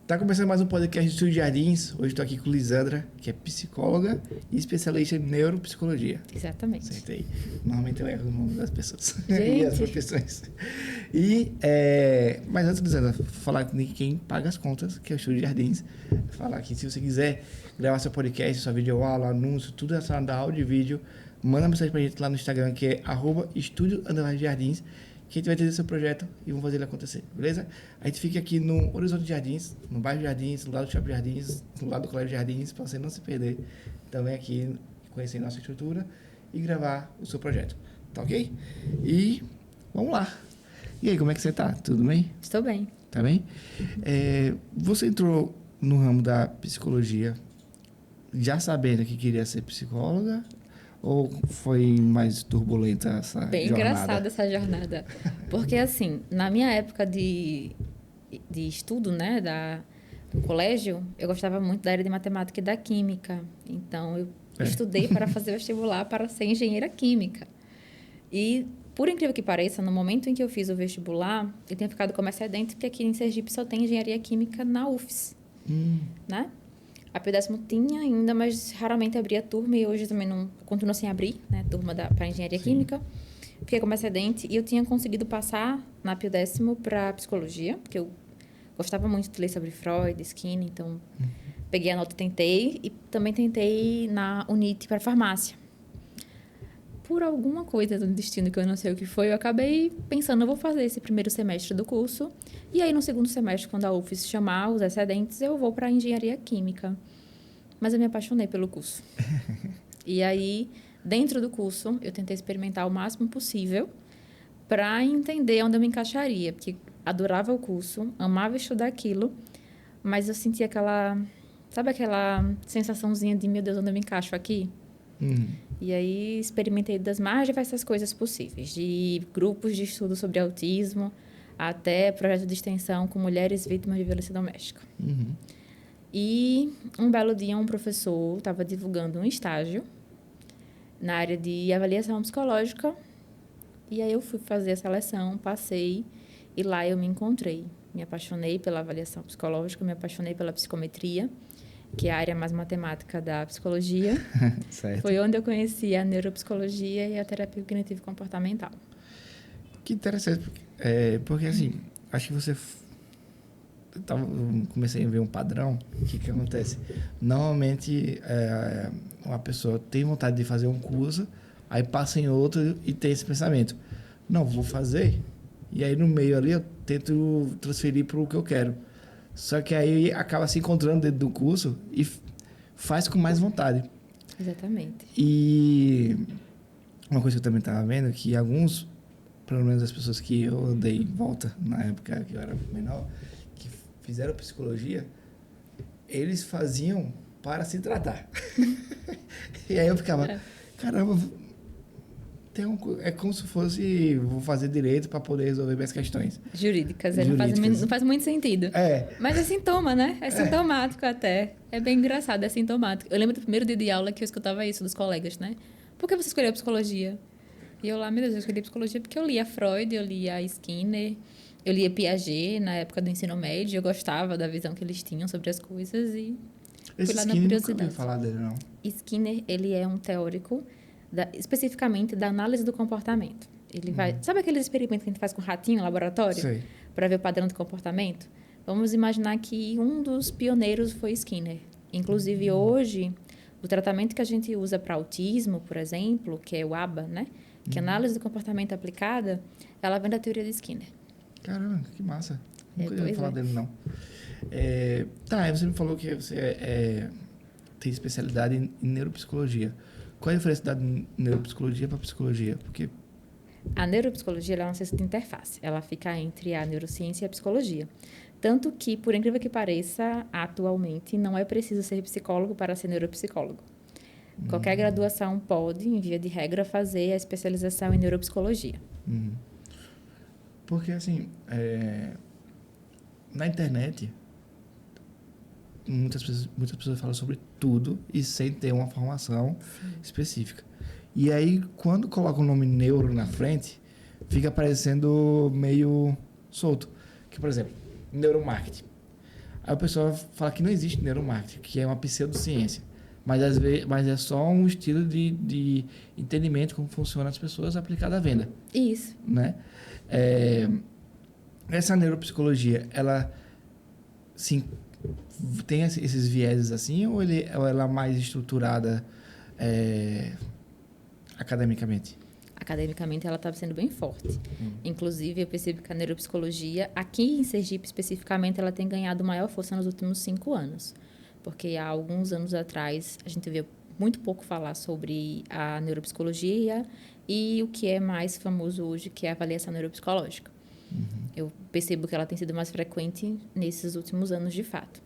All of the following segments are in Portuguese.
Tá começando mais um podcast do Estúdio Jardins. Hoje estou aqui com Lisandra, que é psicóloga e especialista em neuropsicologia. Exatamente. Acertei. Normalmente eu erro o nome das pessoas Gente. e as profissões. Mas antes, Lisandra, falar de quem paga as contas, que é o Estúdio Jardins. Falar que se você quiser gravar seu podcast, sua videoaula, anúncio, tudo relacionado a áudio e vídeo, manda mensagem pra gente lá no Instagram, que é @estúdio_jardins, que a gente vai entender seu projeto e vamos fazer ele acontecer, beleza? A gente fica aqui no Horizonte Jardins, no bairro Jardins, do lado do Shopping Jardins, do lado do Colégio Jardins, para você não se perder. Então vem aqui conhecer nossa estrutura e gravar o seu projeto, tá ok? E vamos lá. E aí, como é que você tá? Tudo bem? Estou bem. Tá bem? Você entrou no ramo da psicologia já sabendo que queria ser psicóloga? Ou foi mais turbulenta essa Bem jornada? engraçada essa jornada. Porque, assim, na minha época de estudo, né, do colégio, eu gostava muito da área de matemática e da química. Então, eu estudei para fazer vestibular para ser engenheira química. E, por incrível que pareça, no momento em que eu fiz o vestibular, eu tinha ficado como excedente, porque aqui em Sergipe só tem engenharia química na UFES, né? A P10 tinha ainda, mas raramente abria turma e hoje também não continua sem abrir, né? Turma para engenharia química. Fiquei como excedente e eu tinha conseguido passar na P10 para psicologia, porque eu gostava muito de ler sobre Freud, Skinner, então peguei a nota e tentei. E também tentei na UNIT para farmácia. Por alguma coisa do destino que eu não sei o que foi, eu acabei pensando, eu vou fazer esse primeiro semestre do curso. E aí, no segundo semestre, quando a UFES chamar os excedentes, eu vou para engenharia química. Mas eu me apaixonei pelo curso. E aí, dentro do curso, eu tentei experimentar o máximo possível para entender onde eu me encaixaria. Porque adorava o curso, amava estudar aquilo, mas eu sentia aquela... Sabe aquela sensaçãozinha de, meu Deus, onde eu me encaixo aqui? E aí experimentei das mais diversas coisas possíveis, de grupos de estudo sobre autismo até projeto de extensão com mulheres vítimas de violência doméstica. E um belo dia um professor estava divulgando um estágio na área de avaliação psicológica e aí eu fui fazer a seleção, passei e lá eu me encontrei. Me apaixonei pela avaliação psicológica, me apaixonei pela psicometria, que é a área mais matemática da psicologia. Certo. Foi onde eu conheci a neuropsicologia e a terapia cognitivo-comportamental. Que interessante, porque assim, acho que você... Eu comecei a ver um padrão. O que acontece? Normalmente, uma pessoa tem vontade de fazer um curso, aí passa em outro e tem esse pensamento. Não, vou fazer, e aí no meio ali eu tento transferir para o que eu quero. Só que aí acaba se encontrando dentro do curso e faz com mais vontade. Exatamente. E uma coisa que eu também estava vendo, que alguns, pelo menos as pessoas que eu andei em volta na época que eu era menor, que fizeram psicologia, eles faziam para se tratar. E aí eu ficava, caramba, é como se fosse, vou fazer direito para poder resolver minhas questões. Jurídicas. Jurídicas. Não faz muito sentido. Mas é sintoma, né? É sintomático até. É bem engraçado, é sintomático. Eu lembro do primeiro dia de aula que eu escutava isso dos colegas, né? Por que você escolheu psicologia? E eu lá, meu Deus, eu escolhi psicologia porque eu lia Freud, eu lia Skinner, eu lia Piaget na época do ensino médio, eu gostava da visão que eles tinham sobre as coisas e esse fui lá na Skinner curiosidade. nunca ouvi falar dele, não. Skinner, ele é um teórico especificamente da análise do comportamento. Ele vai... Sabe aqueles experimentos que a gente faz com ratinho no laboratório? Sei. Para ver o padrão de comportamento? Vamos imaginar que um dos pioneiros foi Skinner. Inclusive, hoje, o tratamento que a gente usa para autismo, por exemplo, que é o ABA, né? Que é análise do comportamento aplicada, ela vem da teoria de Skinner. Caramba, que massa. Nunca pois ia falar dele, não. Aí você me falou que você tem especialidade em neuropsicologia. Qual é a diferença da neuropsicologia para psicologia? Porque a neuropsicologia é uma ciência de interface. Ela fica entre a neurociência e a psicologia. Tanto que, por incrível que pareça, atualmente não é preciso ser psicólogo para ser neuropsicólogo. Qualquer graduação pode, em via de regra, fazer a especialização em neuropsicologia. Porque, assim, na internet, muitas pessoas falam sobre tudo e sem ter uma formação específica. E aí, quando coloca o nome neuro na frente, fica parecendo meio solto. Que, por exemplo, neuromarketing. Aí o pessoal fala que não existe neuromarketing, que é uma pseudociência. Mas, às vezes, mas é só um estilo de entendimento como funcionam as pessoas aplicado à venda. Isso. Né? Essa neuropsicologia, ela sim, tem esses vieses assim, ou ela é mais estruturada academicamente? Academicamente, ela está sendo bem forte. Inclusive, eu percebo que a neuropsicologia, aqui em Sergipe especificamente, ela tem ganhado maior força nos últimos 5 anos. Porque há alguns anos atrás, a gente vê muito pouco falar sobre a neuropsicologia e o que é mais famoso hoje, que é a avaliação neuropsicológica. Eu percebo que ela tem sido mais frequente nesses últimos anos, de fato.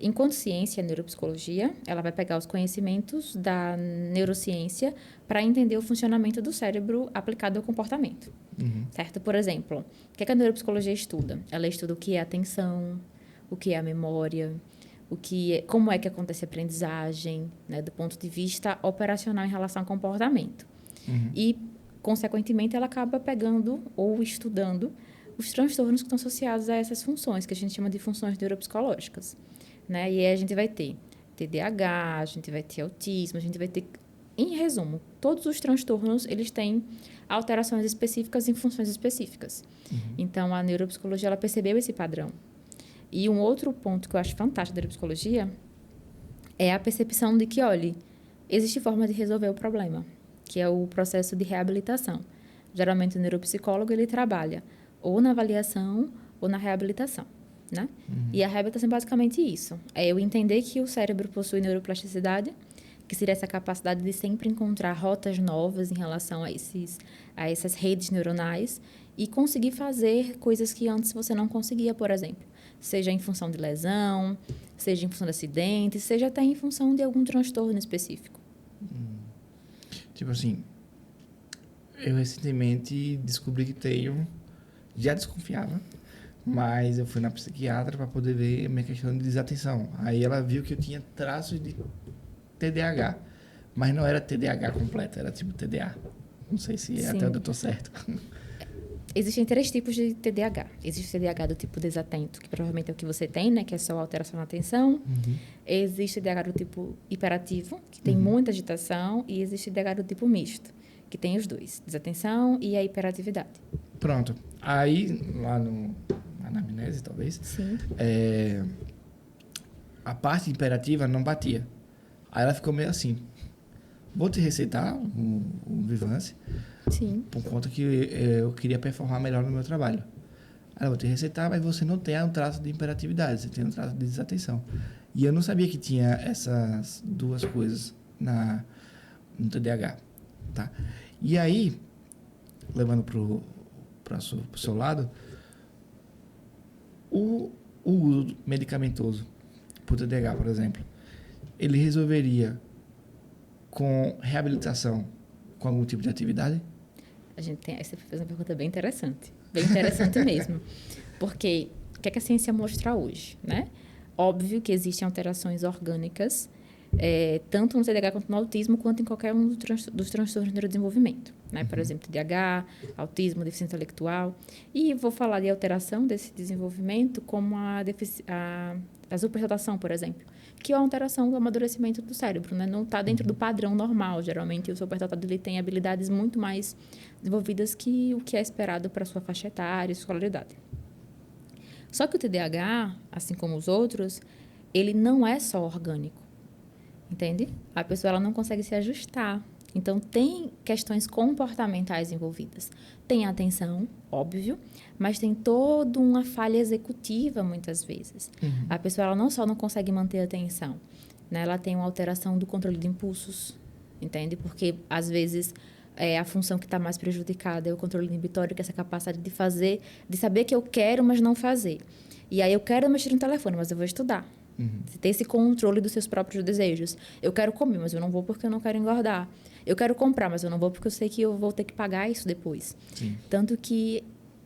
Enquanto ciência, a neuropsicologia, ela vai pegar os conhecimentos da neurociência para entender o funcionamento do cérebro aplicado ao comportamento. Certo? Por exemplo, o que a neuropsicologia estuda? Ela estuda o que é a atenção, o que é a memória, como é que acontece a aprendizagem, né, do ponto de vista operacional em relação ao comportamento. E, consequentemente, ela acaba pegando ou estudando os transtornos que estão associados a essas funções, que a gente chama de funções neuropsicológicas. Né? E aí a gente vai ter TDAH, a gente vai ter autismo, a gente vai ter... Em resumo, todos os transtornos, eles têm alterações específicas em funções específicas. Então, a neuropsicologia, ela percebeu esse padrão. E um outro ponto que eu acho fantástico da neuropsicologia é a percepção de que, olha, existe forma de resolver o problema, que é o processo de reabilitação. Geralmente, o neuropsicólogo, ele trabalha ou na avaliação ou na reabilitação, né? E a reabilitação é basicamente isso. É eu entender que o cérebro possui neuroplasticidade, que seria essa capacidade de sempre encontrar rotas novas em relação a essas redes neuronais e conseguir fazer coisas que antes você não conseguia, por exemplo. Seja em função de lesão, seja em função de acidente, seja até em função de algum transtorno específico. Tipo assim, eu recentemente descobri que tenho... Já desconfiava, mas eu fui na psiquiatra para poder ver a minha questão de desatenção. Aí ela viu que eu tinha traços de TDAH, mas não era TDAH completo, era tipo TDA. Não sei se até onde eu estou certo. Existem 3 tipos de TDAH. Existe o TDAH do tipo desatento, que provavelmente é o que você tem, né? Que é só alteração na atenção. Existe o TDAH do tipo hiperativo, que tem muita agitação. E existe o TDAH do tipo misto, que tem os dois, desatenção e a hiperatividade. Pronto. Aí, lá na anamnese, talvez, a parte imperativa não batia. Aí ela ficou meio assim, vou te receitar um Vyvanse, por conta que eu queria performar melhor no meu trabalho. Aí eu vou te receitar, mas você não tem um traço de imperatividade, você tem um traço de desatenção. E eu não sabia que tinha essas duas coisas no TDAH. Tá? E aí, levando para o seu lado, o uso medicamentoso para o TDAH, por exemplo, ele resolveria com reabilitação com algum tipo de atividade? Essa fez uma pergunta bem interessante mesmo, porque o que é que a ciência mostra hoje, né? Óbvio que existem alterações orgânicas, tanto no TDAH quanto no autismo, quanto em qualquer um dos transtornos de neurodesenvolvimento, né? Por exemplo, TDAH, autismo, deficiência intelectual. E vou falar de alteração desse desenvolvimento como a superdotação, por exemplo, que é uma alteração do amadurecimento do cérebro, né? Não está dentro do padrão normal. Geralmente, o superdotado ele tem habilidades muito mais desenvolvidas que o que é esperado para a sua faixa etária e escolaridade. Só que o TDAH, assim como os outros, ele não é só orgânico, entende? A pessoa ela não consegue se ajustar. Então, tem questões comportamentais envolvidas. Tem atenção, óbvio, mas tem toda uma falha executiva, muitas vezes. A pessoa ela não só não consegue manter a atenção, né? Ela tem uma alteração do controle de impulsos, entende? Porque, às vezes, a função que está mais prejudicada é o controle inibitório, que é essa capacidade de saber que eu quero, mas não fazer. E aí, eu quero mexer no telefone, mas eu vou estudar. Você tem esse controle dos seus próprios desejos. Eu quero comer, mas eu não vou porque eu não quero engordar. Eu quero comprar, mas eu não vou porque eu sei que eu vou ter que pagar isso depois. Tanto que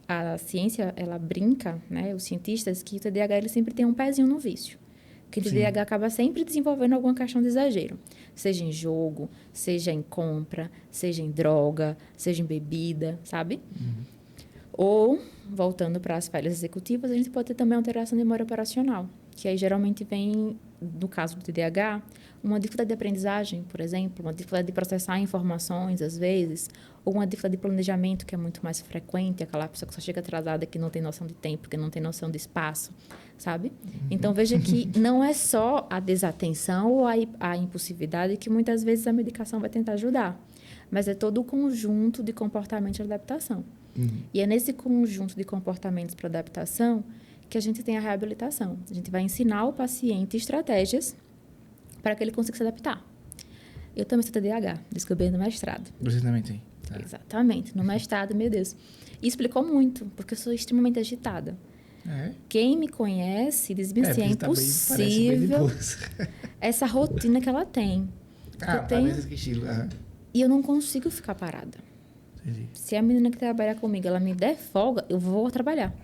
a ciência, ela brinca, né, os cientistas, que o TDAH ele sempre tem um pezinho no vício. Que o TDAH acaba sempre desenvolvendo alguma questão de exagero. Seja em jogo, seja em compra, seja em droga, seja em bebida, sabe? Ou, voltando para as falhas executivas, a gente pode ter também alteração de memória operacional, que aí geralmente vem, no caso do TDAH, uma dificuldade de aprendizagem, por exemplo, uma dificuldade de processar informações, às vezes, ou uma dificuldade de planejamento, que é muito mais frequente, aquela pessoa que só chega atrasada, que não tem noção de tempo, que não tem noção de espaço, sabe? Então, veja que não é só a desatenção ou a impulsividade que muitas vezes a medicação vai tentar ajudar, mas é todo o conjunto de comportamentos de adaptação. E é nesse conjunto de comportamentos para adaptação que a gente tem a reabilitação. A gente vai ensinar o paciente estratégias para que ele consiga se adaptar. Eu também sou TDAH, descobri no mestrado. Você também tem? Tá. Exatamente, no mestrado, meu Deus. E explicou muito, porque eu sou extremamente agitada. Quem me conhece diz assim, é impossível essa rotina que ela tem. Parece que estilo. E eu não consigo ficar parada. Entendi. Se a menina que trabalha comigo, ela me der folga, eu vou trabalhar.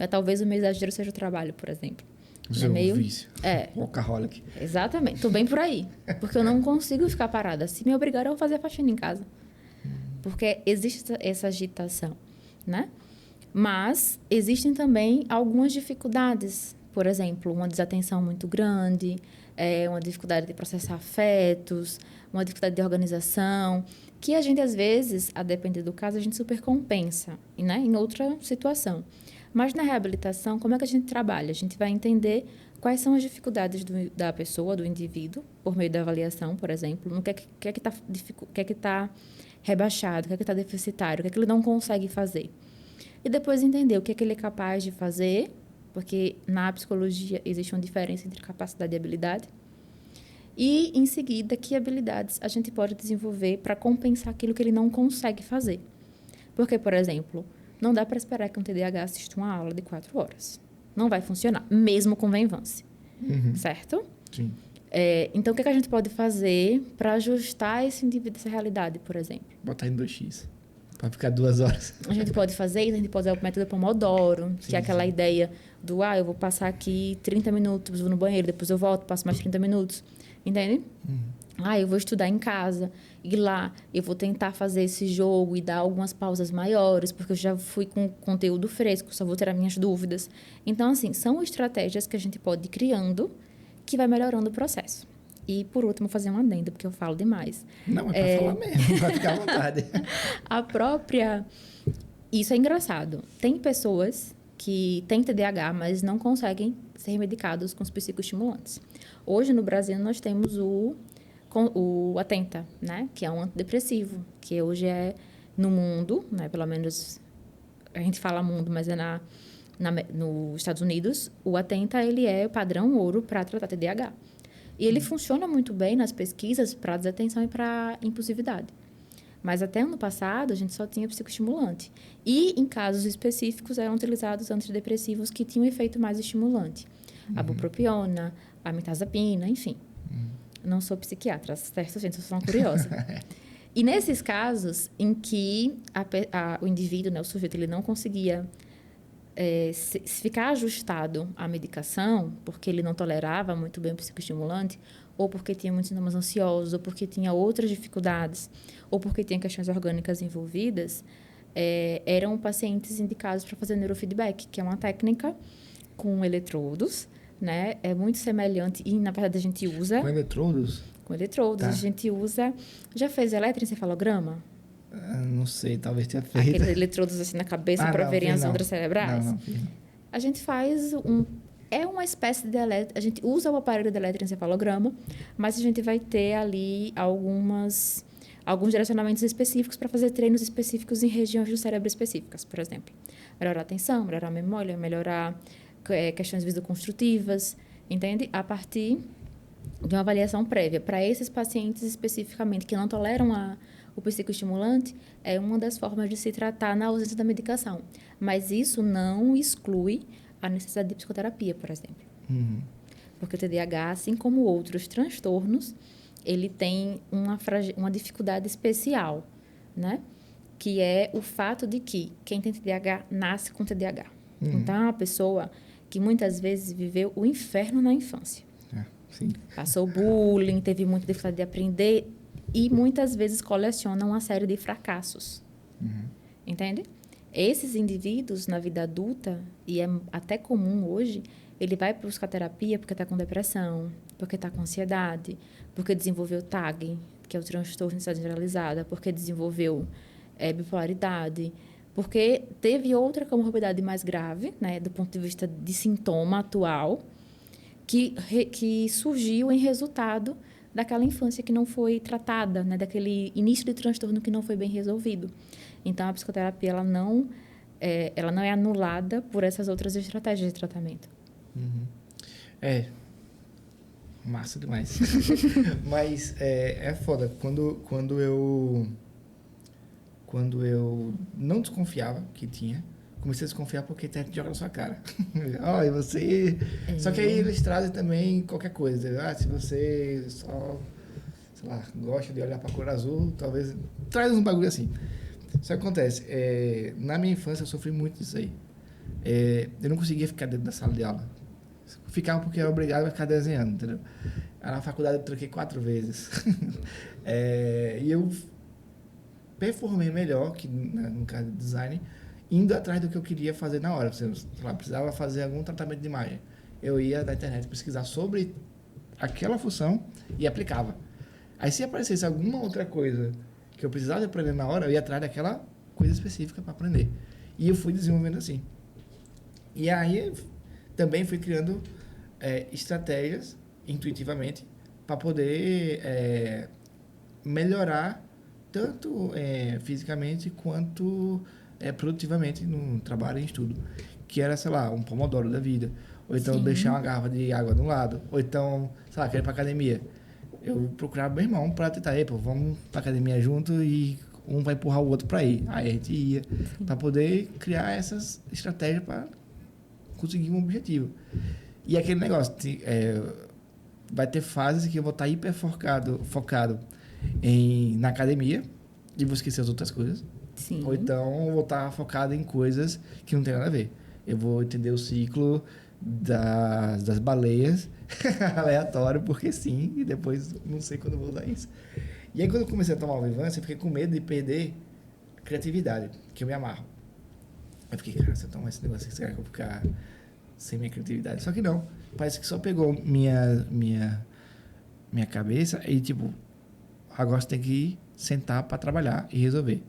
Talvez o meu exagero seja o trabalho, por exemplo. O seu vício. Workaholic. Exatamente. Estou bem por aí. Porque eu não consigo ficar parada. Se me obrigar, eu vou fazer a faxina em casa. Porque existe essa agitação, né? Mas existem também algumas dificuldades. Por exemplo, uma desatenção muito grande, uma dificuldade de processar afetos, uma dificuldade de organização, que a gente, às vezes, a depender do caso, a gente supercompensa, né? Em outra situação. Mas na reabilitação, como é que a gente trabalha? A gente vai entender quais são as dificuldades da pessoa, do indivíduo, por meio da avaliação, por exemplo, no que é que está rebaixado, o que é que está deficitário, o que é que ele não consegue fazer. E depois entender o que é que ele é capaz de fazer, porque na psicologia existe uma diferença entre capacidade e habilidade. E, em seguida, que habilidades a gente pode desenvolver para compensar aquilo que ele não consegue fazer. Porque, por exemplo, não dá para esperar que um TDAH assista uma aula de 4 horas. Não vai funcionar, mesmo com Venvance. Certo? Sim. Então, o que a gente pode fazer para ajustar esse indivíduo, essa realidade, por exemplo? Botar em 2x. Para ficar 2 horas. A gente pode fazer isso, a gente pode usar o método Pomodoro, que é aquela ideia do, eu vou passar aqui 30 minutos, vou no banheiro, depois eu volto, passo mais 30 minutos. Entende? Eu vou estudar em casa, e lá eu vou tentar fazer esse jogo e dar algumas pausas maiores, porque eu já fui com conteúdo fresco, só vou ter as minhas dúvidas. Então, assim, são estratégias que a gente pode ir criando que vai melhorando o processo. E, por último, fazer um adendo, porque eu falo demais. Não, é para falar mesmo, vai ficar à vontade. Isso é engraçado. Tem pessoas que têm TDAH, mas não conseguem ser medicados com os psicoestimulantes. Hoje, no Brasil, nós temos o Atenta, né? Que é um antidepressivo, que hoje é no mundo, né? Pelo menos a gente fala mundo, mas é nos Estados Unidos, o Atenta, ele é o padrão ouro para tratar TDAH. E ele funciona muito bem nas pesquisas para desatenção e para impulsividade. Mas até ano passado, a gente só tinha psicoestimulante. E, em casos específicos, eram utilizados antidepressivos que tinham efeito mais estimulante. A bupropiona, a mirtazapina, enfim. Não sou psiquiatra, certo, gente? Eu sou uma curiosa. E nesses casos em que o indivíduo, né, o sujeito, ele não conseguia se ficar ajustado à medicação, porque ele não tolerava muito bem o psicoestimulante, ou porque tinha muitos sintomas ansiosos, ou porque tinha outras dificuldades, ou porque tinha questões orgânicas envolvidas, eram pacientes indicados para fazer neurofeedback, que é uma técnica com eletrodos, né? É muito semelhante e, na verdade, a gente usa... Com eletrodos? Com eletrodos. Tá. A gente usa... Já fez eletroencefalograma? Não sei, talvez tenha feito. Aqueles eletrodos assim na cabeça para verem as ondas cerebrais? Não. A gente faz é uma espécie de a gente usa o aparelho de eletroencefalograma, mas a gente vai ter ali alguns direcionamentos específicos para fazer treinos específicos em regiões do cérebro específicas, por exemplo. Melhorar a atenção, melhorar a memória, melhorar questões visoconstrutivas, entende? A partir de uma avaliação prévia. Para esses pacientes especificamente que não toleram o psicoestimulante, é uma das formas de se tratar na ausência da medicação. Mas isso não exclui a necessidade de psicoterapia, por exemplo. Porque o TDAH, assim como outros transtornos, ele tem uma dificuldade especial, né? Que é o fato de que quem tem TDAH nasce com TDAH. Então, é uma pessoa que muitas vezes viveu o inferno na infância. Sim. Passou bullying, teve muita dificuldade de aprender e muitas vezes coleciona uma série de fracassos. Entende? Esses indivíduos, na vida adulta, e é até comum hoje, ele vai buscar terapia porque está com depressão, porque está com ansiedade, porque desenvolveu TAG, que é o transtorno de ansiedade generalizada, porque desenvolveu bipolaridade, porque teve outra comorbidade mais grave, né, do ponto de vista de sintoma atual, que surgiu em resultado daquela infância que não foi tratada, né, daquele início de transtorno que não foi bem resolvido. Então, a psicoterapia ela não é anulada por essas outras estratégias de tratamento. Massa demais. Mas é foda. Quando eu não desconfiava que tinha, comecei a desconfiar porque a internet joga na sua cara. E você... Só que aí eles trazem também qualquer coisa. Se você só, sei lá, gosta de olhar pra cor azul, talvez... Traz uns bagulho assim. Isso acontece. Na minha infância, eu sofri muito disso aí. Eu não conseguia ficar dentro da sala de aula. Ficava porque eu era obrigado a ficar desenhando, entendeu? Na faculdade eu troquei 4 vezes. E eu performei melhor, que no caso de design, indo atrás do que eu queria fazer na hora. Sei lá, precisava fazer algum tratamento de imagem. Eu ia na internet pesquisar sobre aquela função e aplicava. Aí se aparecesse alguma outra coisa que eu precisava aprender na hora, eu ia atrás daquela coisa específica para aprender. E eu fui desenvolvendo assim. E aí também fui criando estratégias intuitivamente para poder melhorar tanto fisicamente quanto produtivamente no trabalho e em estudo. Que era, sei lá, um pomodoro da vida. Ou então Sim. deixar uma garrafa de água de um lado. Ou então, sei lá, querer ir pra academia. Eu procurava meu irmão para tentar, vamos pra academia junto e um vai empurrar o outro para ir. Aí a gente ia para poder criar essas estratégias para conseguir um objetivo. E aquele negócio, vai ter fases que eu vou estar hiper focado na academia e vou esquecer as outras coisas. Sim. Ou então eu vou estar focado em coisas que não tem nada a ver. Eu vou entender o ciclo das baleias aleatório, porque sim, e depois não sei quando eu vou usar isso. E aí quando eu comecei a tomar o Vivance, eu fiquei com medo de perder a criatividade, que eu me amarro. Eu fiquei, cara, se eu tomar esse negócio, será que eu vou ficar sem minha criatividade? Só que não, parece que só pegou minha cabeça e tipo, agora você tem que sentar para trabalhar e resolver.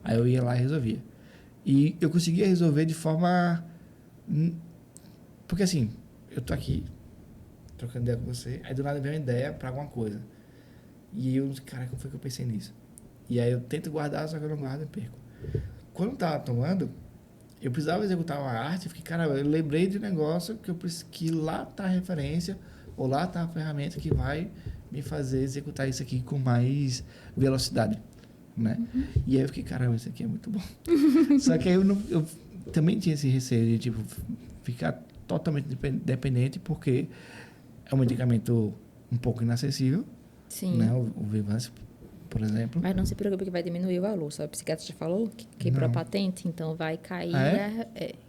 Aí eu ia lá e resolvia. E eu conseguia resolver de forma... Porque assim, eu tô aqui trocando ideia com você, aí do nada vem uma ideia para alguma coisa. E eu, cara, como foi que eu pensei nisso? E aí eu tento guardar, só que eu não guardo e perco. Quando eu tava tomando, eu precisava executar uma arte, eu fiquei, cara, eu lembrei de um negócio que lá tá a referência, ou lá tá a ferramenta que vai me fazer executar isso aqui com mais velocidade, né? E aí eu fiquei, caramba, isso aqui é muito bom. Só que aí eu também tinha esse receio de, tipo, ficar totalmente dependente, porque é um medicamento um pouco inacessível. Sim. Né? O Vivance, por exemplo. Mas não se preocupe que vai diminuir o valor. Só o psiquiatra já falou que quebrou a patente, então vai cair.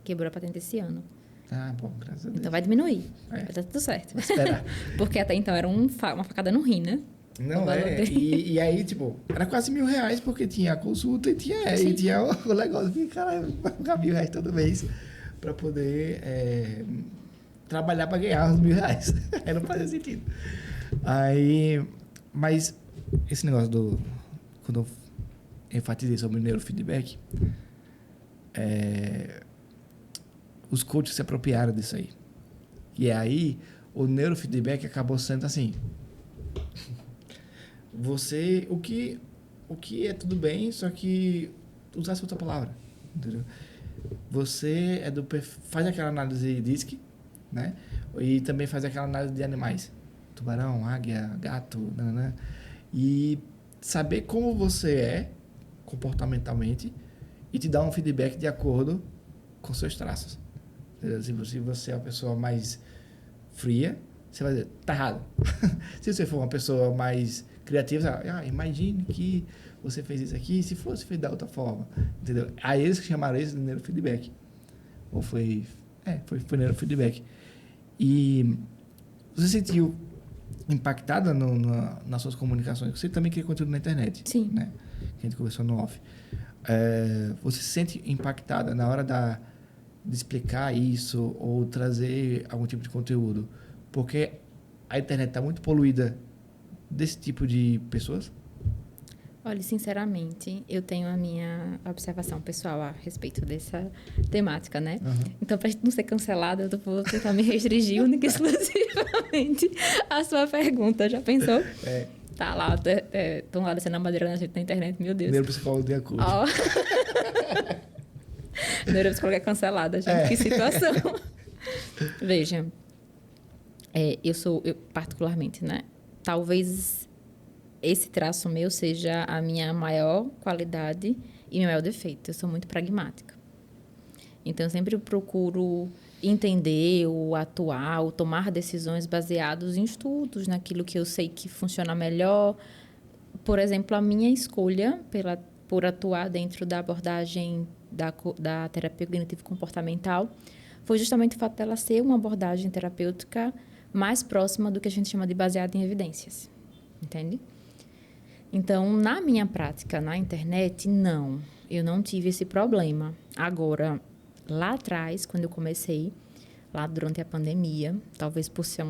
Quebrou a patente esse ano. Ah, bom, graças a Deus. Então vai diminuir. Vai dar tudo certo. Vou esperar. Porque até então era uma facada no rim, né? Não, e aí, tipo, era quase R$1.000, porque tinha a consulta e tinha o negócio. Fiquei, caralho, vou pagar R$1.000 todo mês para poder trabalhar para ganhar os R$1.000. Aí não fazia sentido. Aí, mas esse negócio quando eu enfatizei sobre o neurofeedback, os coaches se apropriaram disso aí. E aí, o neurofeedback acabou sendo assim... o que é tudo bem, só que usasse outra palavra, entendeu? Você faz aquela análise de DISC, né? E também faz aquela análise de animais. Tubarão, águia, gato, nananã. E saber como você é comportamentalmente e te dar um feedback de acordo com seus traços. Entendeu? Se você é uma pessoa mais fria, você vai dizer, tá errado. Se você for uma pessoa mais criativa, imagine que você fez isso aqui, se fosse feito da outra forma. Entendeu? Aí eles chamaram isso de neurofeedback. Ou foi neurofeedback. E você sentiu impactada nas suas comunicações? Você também cria conteúdo na internet. Sim. Né? Que a gente conversou no off. você se sente impactada na hora de explicar isso ou trazer algum tipo de conteúdo? Porque a internet está muito poluída desse tipo de pessoas? Olha, sinceramente, eu tenho a minha observação pessoal a respeito dessa temática, né? Uhum. Então, para a gente não ser cancelada, eu vou tentar me restringir única e exclusivamente à sua pergunta. Já pensou? Tá lá, estão lá descendo a madeira na gente na internet, meu Deus. Neuropsicólogo de acordo. Ó. Neuropsicóloga é cancelada, gente. Que situação. Veja, eu particularmente, né? Talvez esse traço meu seja a minha maior qualidade e meu maior defeito. Eu sou muito pragmática. Então, eu sempre procuro entender, ou atuar, ou tomar decisões baseadas em estudos, naquilo que eu sei que funciona melhor. Por exemplo, a minha escolha por atuar dentro da abordagem da terapia cognitivo-comportamental foi justamente o fato dela ser uma abordagem terapêutica mais próxima do que a gente chama de baseada em evidências. Entende? Então, na minha prática na internet, não. Eu não tive esse problema. Agora, lá atrás, quando eu comecei, lá durante a pandemia, talvez por ser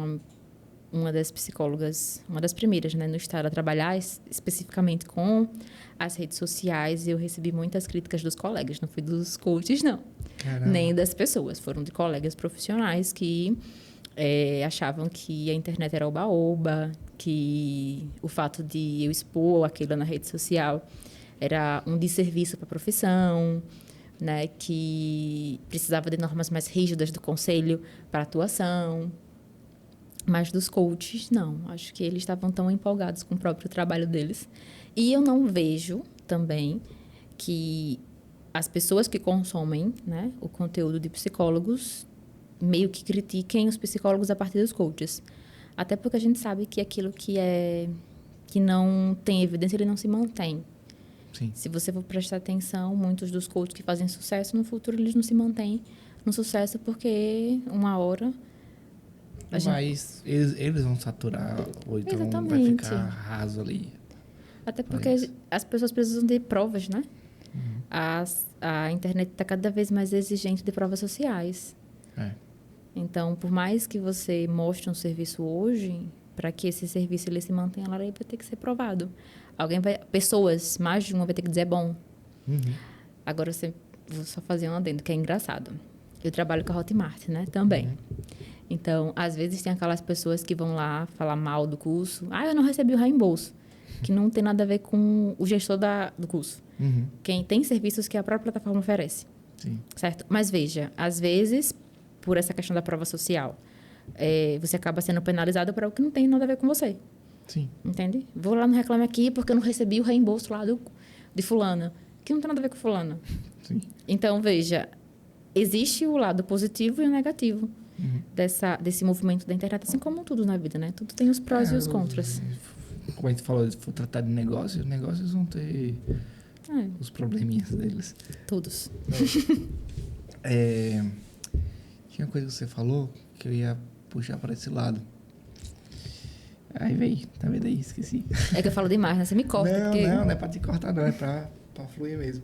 uma das psicólogas, uma das primeiras, né, no estado a trabalhar especificamente com as redes sociais, eu recebi muitas críticas dos colegas, não foi dos coaches, não. Caramba. Nem das pessoas, foram de colegas profissionais que achavam que a internet era oba-oba, que o fato de eu expor aquilo na rede social era um desserviço para a profissão, né, que precisava de normas mais rígidas do conselho para atuação. Mas dos coaches, não. Acho que eles estavam tão empolgados com o próprio trabalho deles. E eu não vejo também que as pessoas que consomem, né, o conteúdo de psicólogos meio que critiquem os psicólogos a partir dos coaches. Até porque a gente sabe que aquilo que não tem evidência, ele não se mantém. Sim. Se você for prestar atenção, muitos dos coaches que fazem sucesso, no futuro eles não se mantêm no sucesso porque uma hora... Mas eles vão saturar, ou então Exatamente. vai ficar raso ali. Até porque as pessoas precisam de provas, né? Uhum. A internet está cada vez mais exigente de provas sociais. Então, por mais que você mostre um serviço hoje, para que esse serviço ele se mantenha lá, ele vai ter que ser provado. Pessoas, mais de uma, vai ter que dizer bom. Uhum. Agora, vou só fazer um adendo, que é engraçado. Eu trabalho com a Hotmart, né? Também. Uhum. Então, às vezes tem aquelas pessoas que vão lá falar mal do curso. Eu não recebi o reembolso. Que não tem nada a ver com o gestor do curso. Uhum. Quem tem serviços que a própria plataforma oferece. Sim. Certo? Mas veja, às vezes, por essa questão da prova social, você acaba sendo penalizado por algo que não tem nada a ver com você. Sim. Entende? Vou lá no Reclame Aqui porque eu não recebi o reembolso lá de fulana. Que não tem nada a ver com fulana. Sim. Então, veja, existe o lado positivo e o negativo desse movimento da internet, assim como tudo na vida, né? Tudo tem os prós e os contras. Como a gente falou, se for tratar de negócios vão ter os probleminhas deles. Todos. Tinha uma coisa que você falou que eu ia puxar para esse lado. Aí, véi, tá vendo aí? Esqueci. É que eu falo demais, né? Você me corta. Não é pra te cortar, não. É pra fluir mesmo.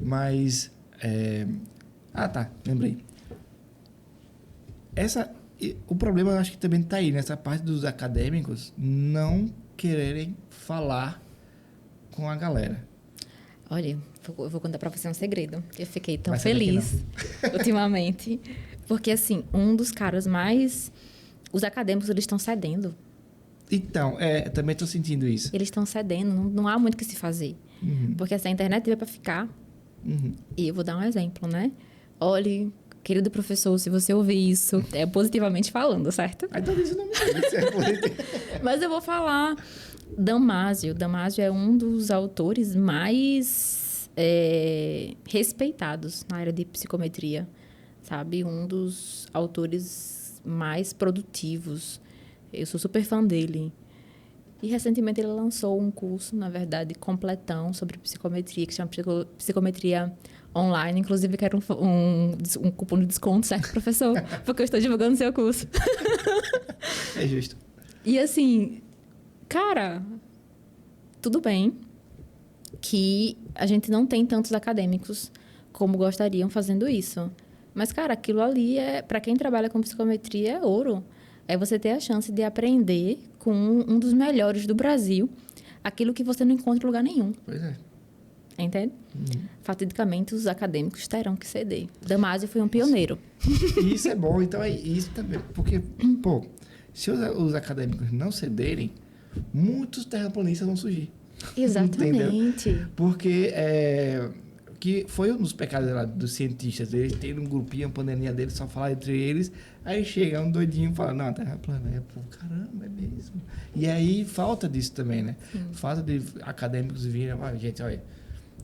Mas, tá. Lembrei. O problema, eu acho que também tá aí, nessa parte dos acadêmicos não quererem falar com a galera. Olha, eu vou contar pra você um segredo. Eu fiquei tão Vai ser feliz ultimamente. Porque, assim, um dos caras mais... Os acadêmicos, eles estão cedendo. Então, também tô sentindo isso. Eles estão cedendo, não há muito o que se fazer. Uhum. Porque essa internet veio para ficar. Uhum. E eu vou dar um exemplo, né? Olhe, querido professor, se você ouvir isso, positivamente falando, certo? Então diz o nome dele. Mas eu vou falar. Damásio. Damásio é um dos autores mais respeitados na área de psicometria, sabe? Um dos autores mais produtivos. Eu sou super fã dele. E recentemente ele lançou um curso, na verdade, completão sobre psicometria, que se chama Psicometria Online. Inclusive, quero um cupom de desconto, certo, professor? Porque eu estou divulgando o seu curso. É justo. E assim, cara, tudo bem. que a gente não tem tantos acadêmicos como gostariam fazendo isso. Mas, cara, aquilo ali para quem trabalha com psicometria, é ouro. É você ter a chance de aprender com um dos melhores do Brasil, aquilo que você não encontra em lugar nenhum. Pois é. Entende? Fatidicamente, os acadêmicos terão que ceder. Damásio foi um pioneiro. E isso é bom, então é isso também. Porque, pô, se os acadêmicos não cederem, muitos terraplanistas vão surgir. Exatamente. Entendeu? Porque que foi um dos pecados lá dos cientistas. Eles têm um grupinho, a pandemia deles, só falar entre eles. Aí chega um doidinho e fala, não, a Terra é plana. Aí, pô, caramba, é mesmo. E aí falta disso também, né? Falta de acadêmicos virem, gente, olha,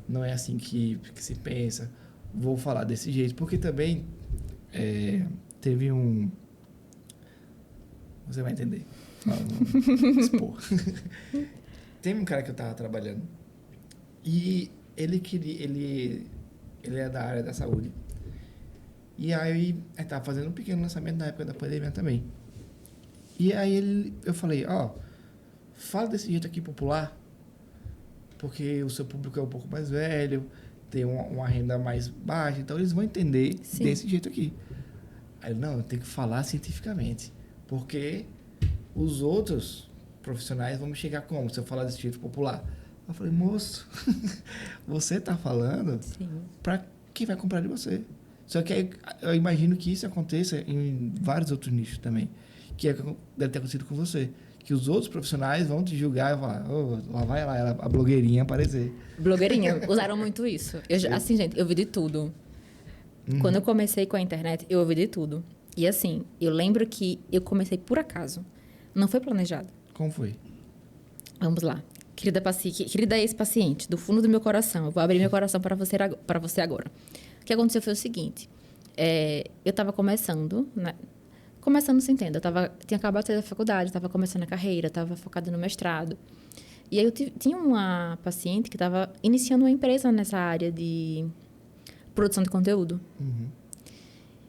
não é assim que se pensa. Vou falar desse jeito. Porque também teve um... Você vai entender. Vou expor. Tem um cara que eu tava trabalhando e ele é da área da saúde. E aí ele tava fazendo um pequeno lançamento na época da pandemia também. E aí eu falei, fala desse jeito aqui popular, porque o seu público é um pouco mais velho, tem uma renda mais baixa, então eles vão entender desse jeito aqui. Aí ele, não, eu tenho que falar cientificamente, porque os outros profissionais vão me chegar como? Se eu falar desse jeito popular. Eu falei, moço, você está falando para quem vai comprar de você. Só que eu imagino que isso aconteça em vários outros nichos também. Que deve ter acontecido com você. Que os outros profissionais vão te julgar e falar, lá vai lá, a blogueirinha aparecer. Blogueirinha, usaram muito isso. Assim, gente, eu vi de tudo. Quando eu comecei com a internet, eu ouvi de tudo. E assim, eu lembro que eu comecei por acaso. Não foi planejado. Como foi? Vamos lá. Querida ex-paciente, do fundo do meu coração, eu vou abrir meu coração para você agora. O que aconteceu foi o seguinte. Eu estava começando, né? Começando, você entende? Tinha acabado de sair da faculdade, estava começando a carreira, estava focada no mestrado. E aí eu tinha uma paciente que estava iniciando uma empresa nessa área de produção de conteúdo.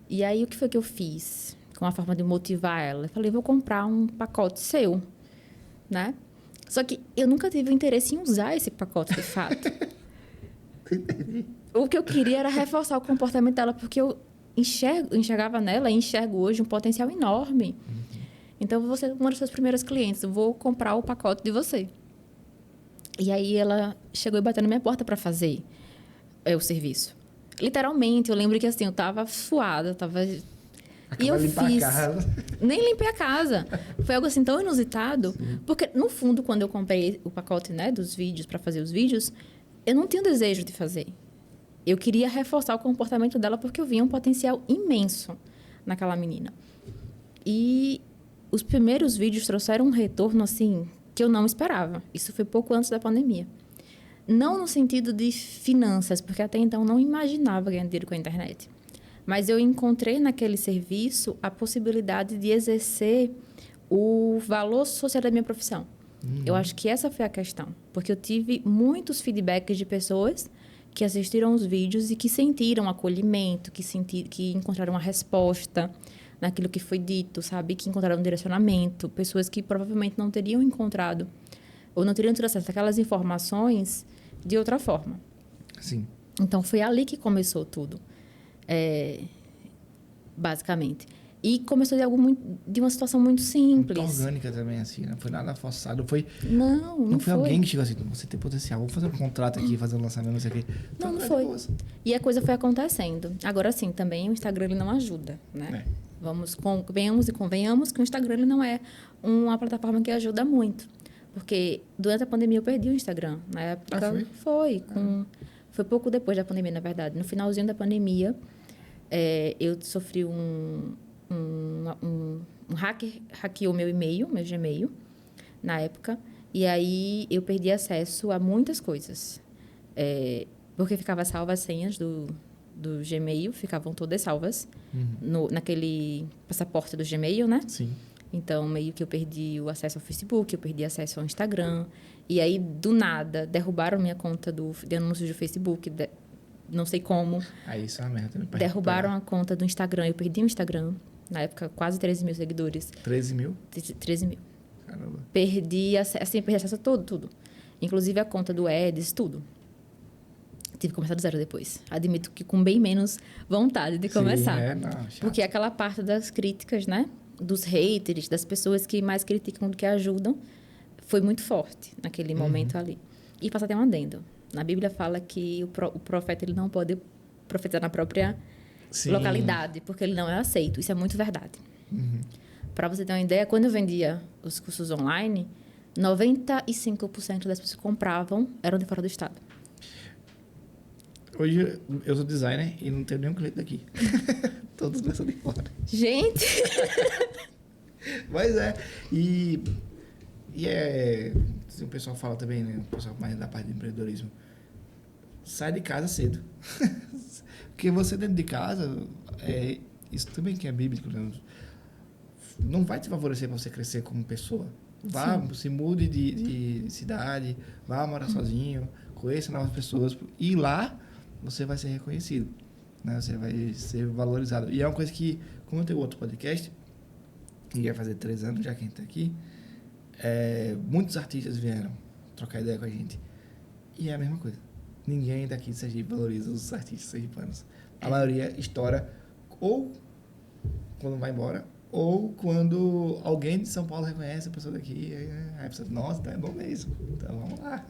E aí o que foi que eu fiz? Com a forma de motivar ela. Eu falei, vou comprar um pacote seu, né? Só que eu nunca tive o interesse em usar esse pacote, de fato. O que eu queria era reforçar o comportamento dela, porque eu enxergava nela e enxergo hoje um potencial enorme. Então, eu vou ser uma das suas primeiras clientes. Eu vou comprar o pacote de você. E aí, ela chegou e bateu na minha porta para fazer o serviço. Literalmente, eu lembro que assim, eu tava suada, E eu fiz. Nem limpei a casa. Foi algo assim tão inusitado. Porque, no fundo, quando eu comprei o pacote, né, dos vídeos, para fazer os vídeos, eu não tinha o desejo de fazer. Eu queria reforçar o comportamento dela porque eu via um potencial imenso naquela menina. E os primeiros vídeos trouxeram um retorno, assim, que eu não esperava. Isso foi pouco antes da pandemia. Não no sentido de finanças, porque até então eu não imaginava ganhar dinheiro com a internet. Mas eu encontrei naquele serviço a possibilidade de exercer o valor social da minha profissão. Eu acho que essa foi a questão. Porque eu tive muitos feedbacks de pessoas que assistiram os vídeos e que sentiram acolhimento, que encontraram uma resposta naquilo que foi dito, sabe? Que encontraram um direcionamento. Pessoas que provavelmente não teriam encontrado ou não teriam tido acesso àquelas informações de outra forma. Sim. Então, foi ali que começou tudo. Basicamente. E começou de uma situação muito simples. Muito orgânica também, assim, não foi nada forçado. Não foi alguém que chegou assim, você tem potencial, vou fazer um contrato aqui, fazer um lançamento, não sei o quê. Não foi. E a coisa foi acontecendo. Agora sim, também o Instagram ele não ajuda, né? Venhamos e convenhamos que o Instagram ele não é uma plataforma que ajuda muito. Porque durante a pandemia eu perdi o Instagram. Na época, foi? Foi pouco depois da pandemia, na verdade. No finalzinho da pandemia, eu sofri um hacker hackeou meu e-mail, meu Gmail, na época. E aí eu perdi acesso a muitas coisas. Porque ficava salva as senhas do Gmail, ficavam todas salvas naquele passaporte do Gmail, né? Sim. Então, meio que eu perdi o acesso ao Facebook, eu perdi acesso ao Instagram. E aí, do nada, derrubaram minha conta de anúncios do Facebook, não sei como. Aí isso é uma merda. Derrubaram a conta do Instagram, eu perdi o Instagram. Na época, quase 13 mil seguidores. 13 mil? 13 mil. Caramba. Perdi acesso a tudo. Inclusive a conta do Eds, tudo. Tive que começar do zero depois. Admito que com bem menos vontade de começar. Não, chato. Porque aquela parte das críticas, né? Dos haters, das pessoas que mais criticam do que ajudam, foi muito forte naquele momento ali. E passa até um adendo. Na Bíblia fala que o profeta ele não pode profetizar na própria localidade, porque ele não é aceito. Isso é muito verdade. Para você ter uma ideia, quando eu vendia os cursos online, 95% das pessoas que compravam eram de fora do estado. Hoje eu sou designer e não tenho nenhum cliente daqui. Todos são de fora. Gente! Mas é. E o pessoal fala também, né? O pessoal mais da parte de empreendedorismo. Sai de casa cedo. Porque você dentro de casa, isso também que é bíblico, né? Não vai te favorecer para você crescer como pessoa. Vá, se mude de cidade, vá morar sozinho, conheça novas pessoas. E lá você vai ser reconhecido, né? Você vai ser valorizado. E é uma coisa que, como eu tenho outro podcast, e vai fazer 3 anos já que a gente está aqui, muitos artistas vieram trocar ideia com a gente. E é a mesma coisa. Ninguém daqui de Sergipe valoriza os artistas sergipanos. A maioria estoura ou quando vai embora, ou quando alguém de São Paulo reconhece a pessoa daqui. Aí a pessoa, nossa, então é bom mesmo. Então vamos lá.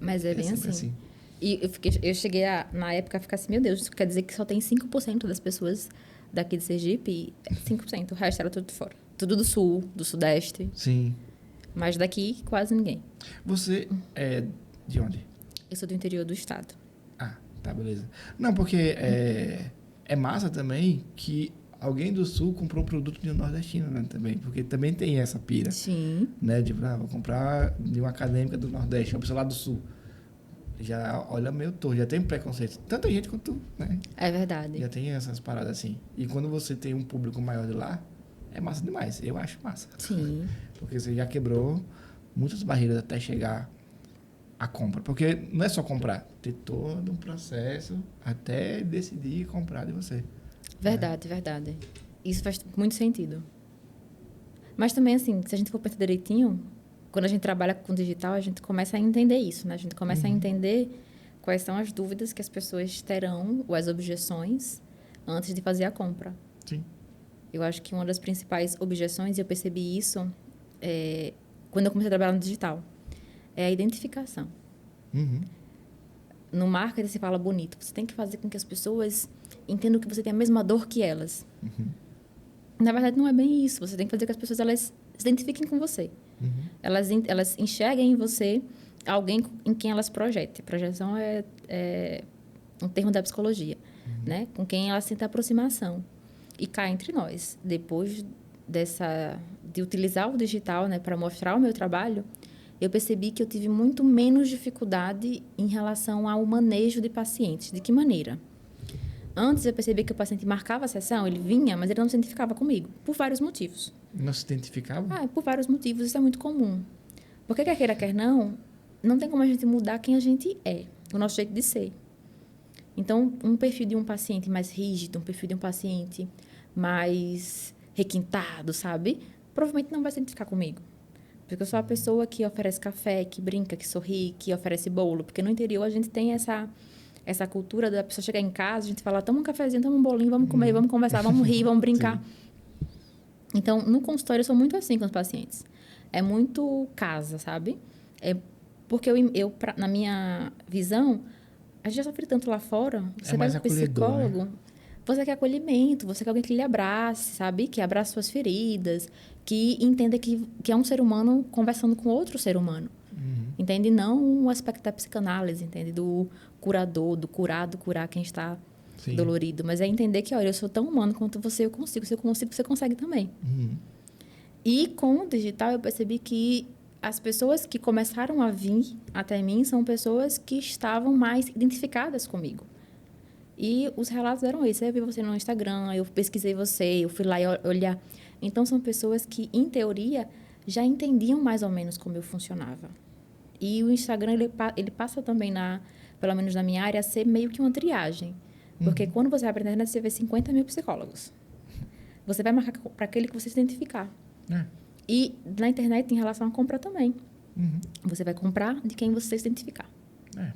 Mas é bem assim. E eu cheguei na época a ficar assim, meu Deus, isso quer dizer que só tem 5% das pessoas daqui de Sergipe, 5%, o resto era tudo de fora. Tudo do sul, do sudeste. Sim. Mas daqui, quase ninguém. Você é de onde? Eu sou do interior do estado. Ah, tá, beleza. Não, porque é massa também que alguém do sul comprou produto de um nordestino, né, também. Porque também tem essa pira. Sim. Né, de, vou comprar de uma acadêmica do Nordeste, uma pessoa lá do sul. Já olha meio torto, já tem preconceito. Tanta gente quanto tu, né? É verdade. Já tem essas paradas assim. E quando você tem um público maior de lá, é massa demais. Eu acho massa. Sim. Porque você já quebrou muitas barreiras até chegar à compra. Porque não é só comprar, tem todo um processo até decidir comprar de você. Verdade, verdade. Isso faz muito sentido. Mas também, assim, se a gente for pensar direitinho, quando a gente trabalha com digital, a gente começa a entender isso, né? A gente começa a entender quais são as dúvidas que as pessoas terão, ou as objeções, antes de fazer a compra. Sim. Eu acho que uma das principais objeções, e eu percebi isso quando eu comecei a trabalhar no digital, é a identificação. No marketing se fala bonito. Você tem que fazer com que as pessoas entendam que você tem a mesma dor que elas. Na verdade, não é bem isso. Você tem que fazer com que as pessoas elas se identifiquem com você. Elas enxerguem em você alguém em quem elas projetem. Projeção é um termo da psicologia, né? Com quem elas sentem aproximação. E cá entre nós, depois de utilizar o digital, né, para mostrar o meu trabalho, eu percebi que eu tive muito menos dificuldade em relação ao manejo de pacientes. De que maneira? Antes eu percebi que o paciente marcava a sessão, ele vinha, mas ele não se identificava comigo, por vários motivos. Não se identificava? Por vários motivos, isso é muito comum. Porque quer queira, quer não tem como a gente mudar quem a gente é, o nosso jeito de ser. Então, um perfil de um paciente mais rígido, um perfil de um paciente mais requintado, sabe? Provavelmente não vai se identificar comigo. Porque eu sou a pessoa que oferece café, que brinca, que sorri, que oferece bolo. Porque no interior a gente tem essa cultura da pessoa chegar em casa, a gente fala, toma um cafezinho, toma um bolinho, vamos comer, vamos conversar, vamos rir, vamos brincar. Então, no consultório, eu sou muito assim com os pacientes. É muito casa, sabe? Porque na minha visão, a gente já sofre tanto lá fora. Você vai pro psicólogo, né? Você quer acolhimento, você quer alguém que lhe abrace, sabe? Que abrace suas feridas, que entenda que é um ser humano conversando com outro ser humano. Entende? Não o aspecto da psicanálise, entende? Do curador, do curado, curar quem está dolorido. Mas é entender que, olha, eu sou tão humano quanto você, eu consigo. Se eu consigo, você consegue também. E com o digital, eu percebi que as pessoas que começaram a vir até mim são pessoas que estavam mais identificadas comigo. E os relatos eram esses. Eu vi você no Instagram, eu pesquisei você, eu fui lá olhar. Então, são pessoas que, em teoria, já entendiam mais ou menos como eu funcionava. E o Instagram, ele passa também, pelo menos na minha área, a ser meio que uma triagem. Porque quando você vai para a internet, você vê 50 mil psicólogos. Você vai marcar para aquele que você se identificar. E na internet, em relação à compra também. Você vai comprar de quem você se identificar. É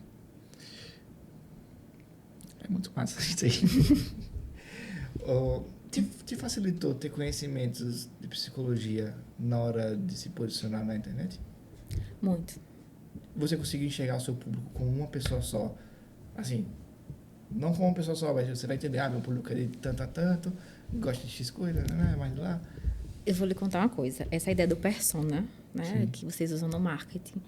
muito massa isso aí. Te facilitou ter conhecimentos de psicologia na hora de se posicionar na internet? Muito. Você conseguiu enxergar o seu público com uma pessoa só? Assim, não com uma pessoa só, mas você vai entender, meu público é de tanto a tanto, gosta de X coisa, né? Mais lá. Eu vou lhe contar uma coisa. Essa ideia do persona, né? Sim. Que vocês usam no marketing,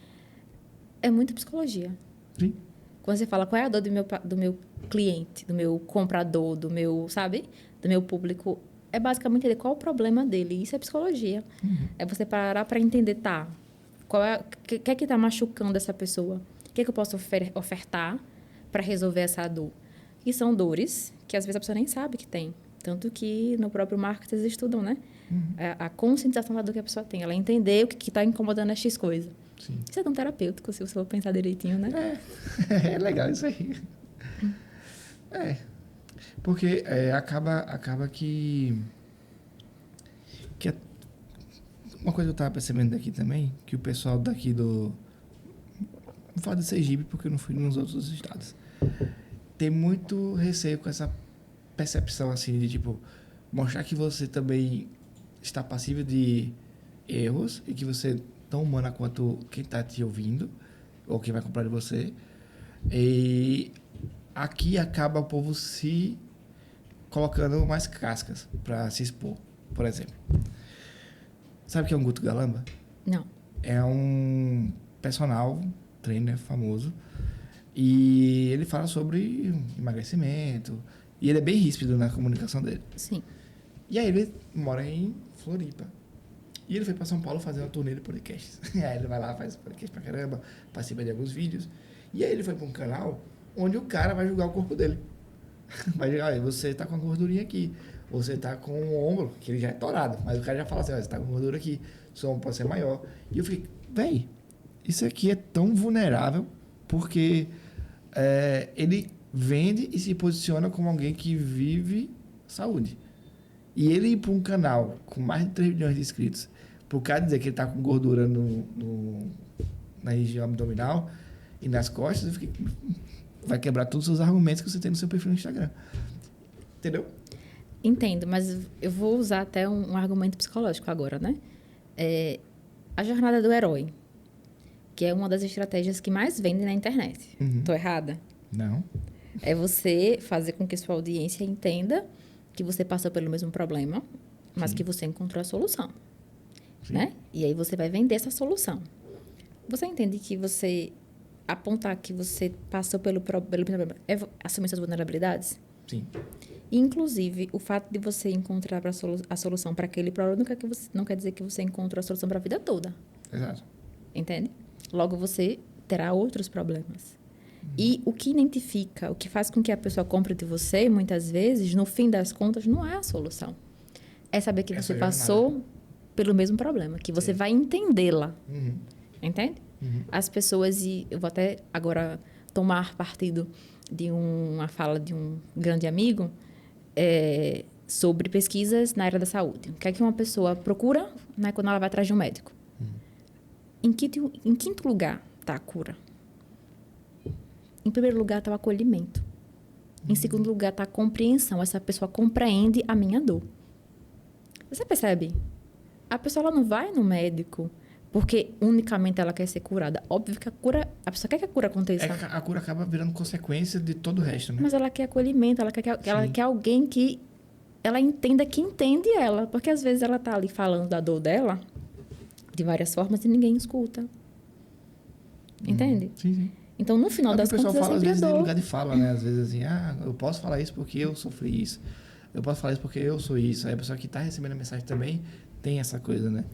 é muita psicologia. Sim. Quando você fala qual é a dor do meu cliente, do meu comprador, do meu, sabe? Do meu público, é basicamente entender qual é o problema dele. Isso é psicologia. É você parar para entender, tá? O que é que está machucando essa pessoa? O que é que eu posso ofertar para resolver essa dor? E são dores que às vezes a pessoa nem sabe que tem. Tanto que no próprio marketing eles estudam, né? A conscientização da dor que a pessoa tem. Ela entender o que está incomodando a X coisa. Sim. Isso é tão terapêutico, se você for pensar direitinho, né? É legal isso aí. Porque acaba que uma coisa que eu estava percebendo daqui também, que o pessoal daqui do... Não falo de Sergipe porque eu não fui nos outros estados. Tem muito receio com essa percepção assim de tipo mostrar que você também está passível de erros e que você é tão humana quanto quem está te ouvindo ou quem vai comprar de você. E aqui acaba o povo se colocando mais cascas para se expor, por exemplo. Sabe o que é um Guto Galamba? Não. É um personal trainer famoso e ele fala sobre emagrecimento e ele é bem ríspido na comunicação dele. Sim. E aí ele mora em Floripa. E ele foi para São Paulo fazer uma turnê de podcasts. Aí ele vai lá, faz podcast pra caramba, participa de alguns vídeos. E aí ele foi para um canal onde o cara vai julgar o corpo dele. Vai julgar, olha, você tá com a gordurinha aqui. Você tá com o ombro, que ele já é torado. Mas o cara já fala assim, olha, você tá com gordura aqui. Seu ombro pode ser maior. E eu fiquei, véi, isso aqui é tão vulnerável porque ele vende e se posiciona como alguém que vive saúde. E ele ir para um canal com mais de 3 milhões de inscritos, pro cara dizer que ele tá com gordura na região abdominal e nas costas, eu fiquei, vai quebrar todos os seus argumentos que você tem no seu perfil no Instagram. Entendeu? Entendo, mas eu vou usar até um argumento psicológico agora, né? A jornada do herói, que é uma das estratégias que mais vende na internet. Tô errada? Não. É você fazer com que sua audiência entenda que você passou pelo mesmo problema, mas que você encontrou a solução. Né? E aí você vai vender essa solução. Você entende que você apontar que você passou pelo problema é assumir suas vulnerabilidades? Sim. Inclusive, o fato de você encontrar a solução para aquele problema não quer dizer que você encontrou a solução para a vida toda. Exato. Entende? Logo, você terá outros problemas. E o que identifica, o que faz com que a pessoa compre de você, muitas vezes, no fim das contas, não é a solução. É saber que você passou pelo mesmo problema, que você vai entendê-la. Entende? As pessoas, e eu vou até agora tomar partido de uma fala de um grande amigo sobre pesquisas na área da saúde. O que é que uma pessoa procura, né, quando ela vai atrás de um médico? Em quinto lugar está a cura. Em primeiro lugar está o acolhimento. Em segundo lugar está a compreensão. Essa pessoa compreende a minha dor. Você percebe? A pessoa ela não vai no médico porque unicamente ela quer ser curada. Óbvio que a pessoa quer que a cura aconteça. A cura acaba virando consequência de todo o resto, né? Mas ela quer acolhimento, ela quer alguém que ela entenda que entende ela. Porque às vezes ela está ali falando da dor dela de várias formas e ninguém escuta. Entende? Sim. Então, no final das contas, o pessoal fala, às vezes, dor. em lugar de fala, né? Às vezes, assim, eu posso falar isso porque eu sofri isso. Eu posso falar isso porque eu sou isso. Aí a pessoa que está recebendo a mensagem também tem essa coisa, né?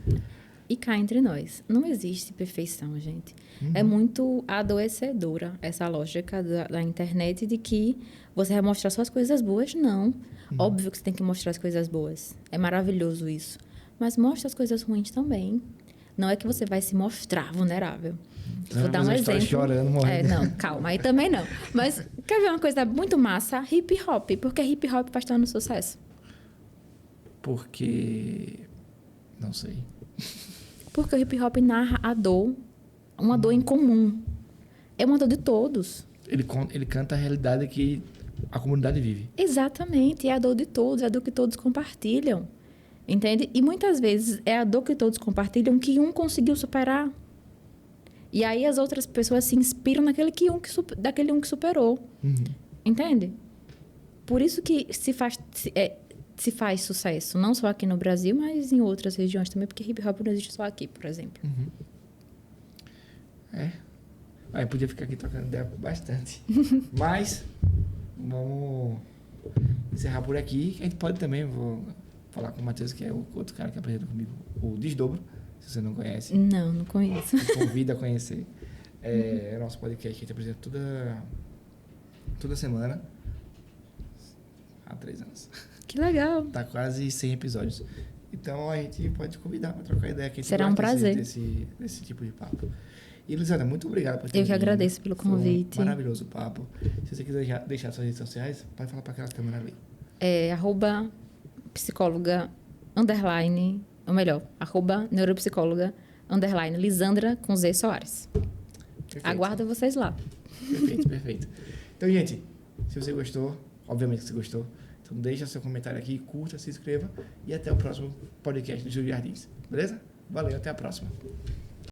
E cá entre nós, não existe perfeição, gente. É muito adoecedora essa lógica da internet de que você vai mostrar só as coisas boas. Não. Óbvio que você tem que mostrar as coisas boas. É maravilhoso isso. Mas mostra as coisas ruins também. Não é que você vai se mostrar vulnerável. Vou dar um exemplo. Chorando, morrendo. Não, calma, aí também não. Mas quer ver uma coisa muito massa? Hip hop. Por que hip hop faz tanto sucesso? Porque... Não sei. Porque o hip hop narra a dor uma dor em comum. É uma dor de todos. Ele canta a realidade que a comunidade vive. Exatamente, é a dor de todos, é a dor que todos compartilham. Entende? E muitas vezes é a dor que todos compartilham que um conseguiu superar. E aí as outras pessoas se inspiram daquele um que superou. Uhum. Entende? Por isso que se faz sucesso, não só aqui no Brasil, mas em outras regiões também, porque hip hop não existe só aqui, por exemplo. Uhum. Aí podia ficar aqui trocando ideia bastante. Mas vamos encerrar por aqui. A gente pode também, vou falar com o Matheus, que é o outro cara que apresenta comigo, o Desdobro, se você não conhece. Não conheço. Me convida a conhecer. É nosso podcast que a gente apresenta toda semana. Há 3 anos. Que legal. Tá quase 100 episódios. Então a gente pode te convidar para trocar ideia aqui. Será um prazer. Desse tipo de papo. E, Luciana, muito obrigado por ter Eu que vindo. agradeço pelo convite. Foi um maravilhoso papo. Se você quiser deixar suas redes sociais, pode falar para aquela câmera ali. @psicóloga _ ou melhor, @neuropsicóloga _ Lisandra com Z Soares. Perfeito. Aguardo vocês lá. Perfeito. Então, gente, se você gostou, obviamente que você gostou, então deixa seu comentário aqui, curta, se inscreva e até o próximo podcast do Júlio Jardins. Beleza? Valeu, até a próxima.